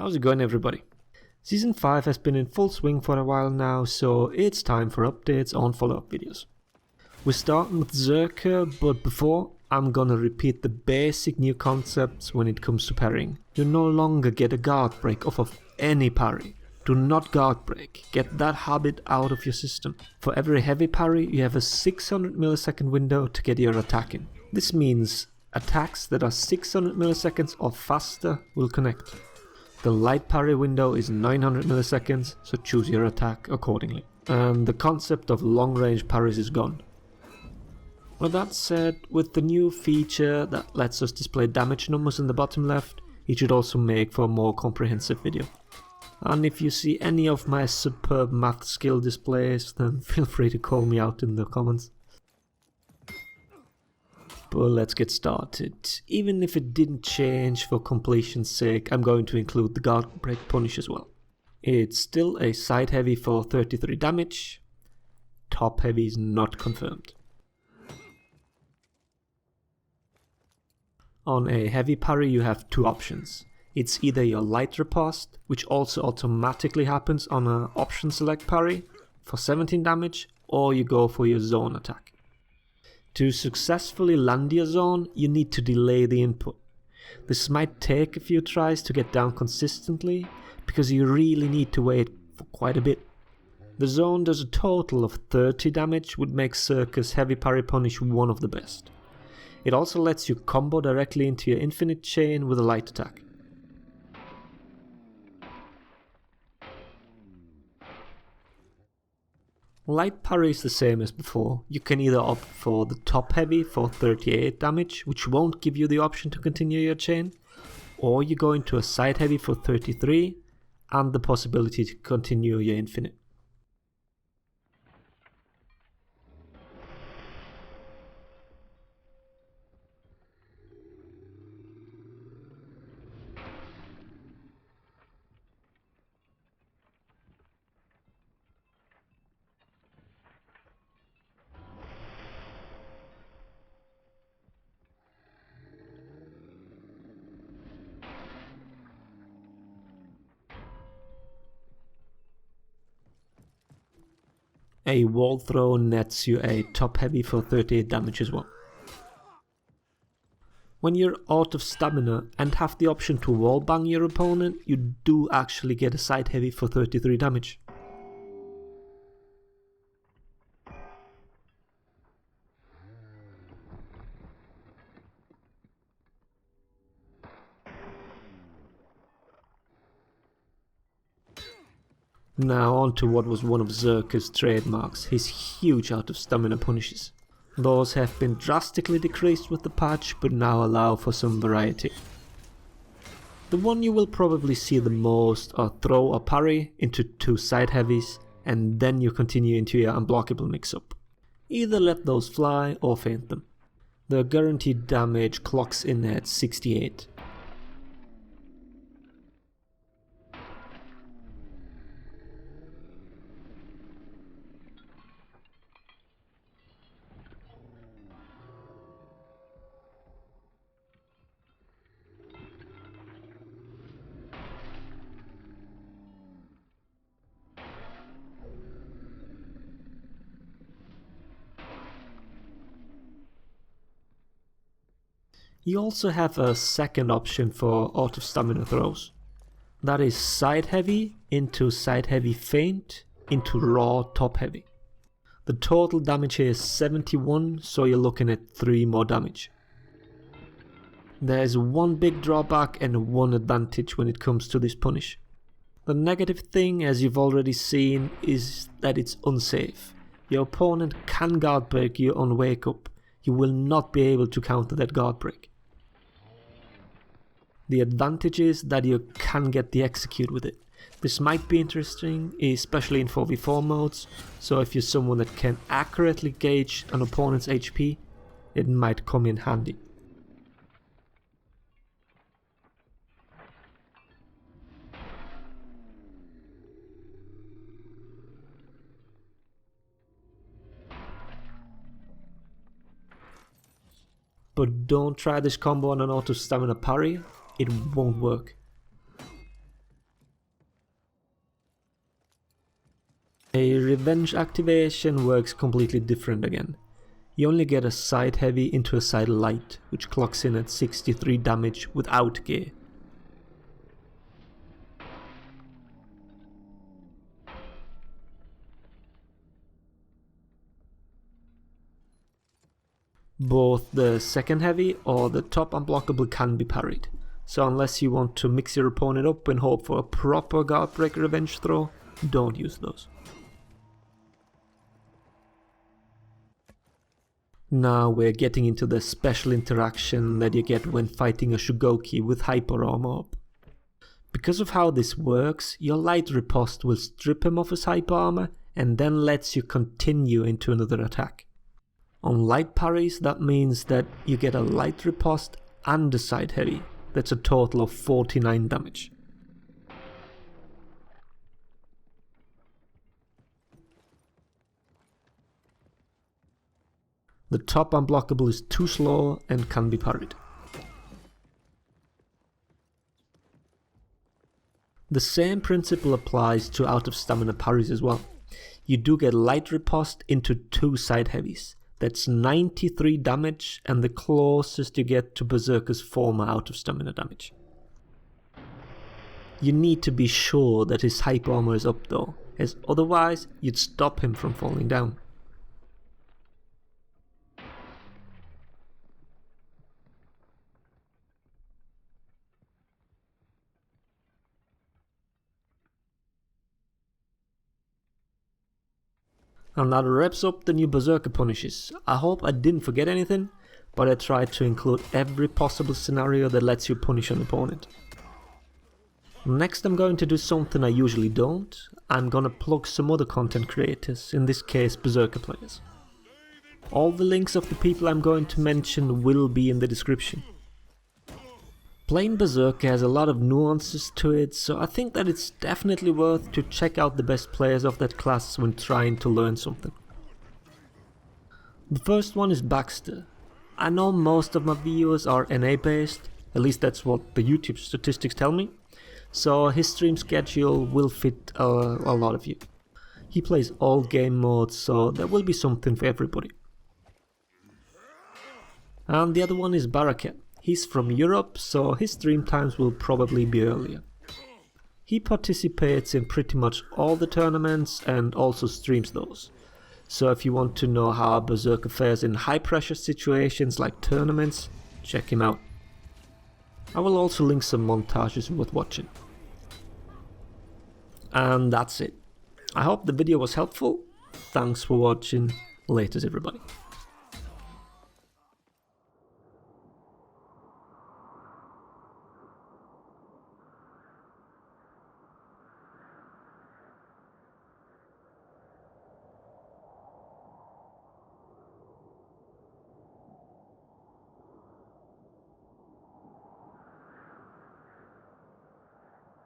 How's it going, everybody? Season 5 has been in full swing for a while now, so it's time for updates on follow-up videos. We're starting with Berserker, but before, I'm gonna repeat the basic new concepts when it comes to parrying. You no longer get a Guardbreak off of any parry. Do not Guardbreak, get that habit out of your system. For every heavy parry, you have a 600 millisecond window to get your attack in. This means attacks that are 600 milliseconds or faster will connect. The light parry window is 900 milliseconds, so choose your attack accordingly. And the concept of long range parries is gone. With that said, with the new feature that lets us display damage numbers in the bottom left, it should also make for a more comprehensive video. And if you see any of my superb math skill displays, then feel free to call me out in the comments. But let's get started. Even if it didn't change for completion's sake, I'm going to include the Guardbreak punish as well. It's still a side heavy for 33 damage. Top heavy is not confirmed. On a heavy parry you have two options. It's either your light riposte, which also automatically happens on an option select parry for 17 damage, or you go for your zone attack. To successfully land your zone, you need to delay the input. This might take a few tries to get down consistently, because you really need to wait for quite a bit. The zone does a total of 30 damage, which makes Berserker's heavy parry punish one of the best. It also lets you combo directly into your infinite chain with a light attack. Light parry is the same as before. You can either opt for the top heavy for 38 damage, which won't give you the option to continue your chain, or you go into a side heavy for 33 and the possibility to continue your infinite. A wall throw nets you a top heavy for 38 damage as well. When you're out of stamina and have the option to wall bang your opponent, you do actually get a side heavy for 33 damage. Now on to what was one of Berserker's trademarks, his huge out of stamina punishes. Those have been drastically decreased with the patch, but now allow for some variety. The one you will probably see the most are throw or parry into two side heavies, and then you continue into your unblockable mix-up. Either let those fly or feint them. The guaranteed damage clocks in at 68. You also have a second option for out of stamina throws. That is side heavy into side heavy feint into raw top heavy. The total damage here is 71, so you're looking at 3 more damage. There's one big drawback and one advantage when it comes to this punish. The negative thing, as you've already seen, is that it's unsafe. Your opponent can guard break you on wake up. You will not be able to counter that guard break. The advantage is that you can get the execute with it. This might be interesting, especially in 4v4 modes, so if you're someone that can accurately gauge an opponent's HP, it might come in handy. But don't try this combo on an auto stamina parry, it won't work. A revenge activation works completely different again. You only get a side heavy into a side light, which clocks in at 63 damage without gear. Both the second heavy or the top unblockable can be parried, so unless you want to mix your opponent up and hope for a proper Guardbreak revenge throw, don't use those. Now we're getting into the special interaction that you get when fighting a Shugoki with hyper armor up. Because of how this works, your light riposte will strip him of his hyper armor and then lets you continue into another attack. On light parries, that means that you get a light riposte and a side heavy. That's a total of 49 damage. The top unblockable is too slow and can be parried. The same principle applies to out of stamina parries as well. You do get light riposte into 2 side heavies. That's 93 damage and the closest you get to Berserker's former out of stamina damage. You need to be sure that his hyper armor is up though, as otherwise you'd stop him from falling down. And that wraps up the new Berserker punishes. I hope I didn't forget anything, but I tried to include every possible scenario that lets you punish an opponent. Next I'm going to do something I usually don't. I'm gonna plug some other content creators, in this case Berserker players. All the links of the people I'm going to mention will be in the description. Playing Berserker has a lot of nuances to it, so I think that it's definitely worth to check out the best players of that class when trying to learn something. The first one is Baxter. I know most of my viewers are NA based, at least that's what the YouTube statistics tell me, so his stream schedule will fit a lot of you. He plays all game modes, so there will be something for everybody. And the other one is Berserker. He's from Europe, so his stream times will probably be earlier. He participates in pretty much all the tournaments and also streams those. So if you want to know how a Berserker fares in high pressure situations like tournaments, check him out. I will also link some montages worth watching. And that's it. I hope the video was helpful. Thanks for watching. Laters everybody.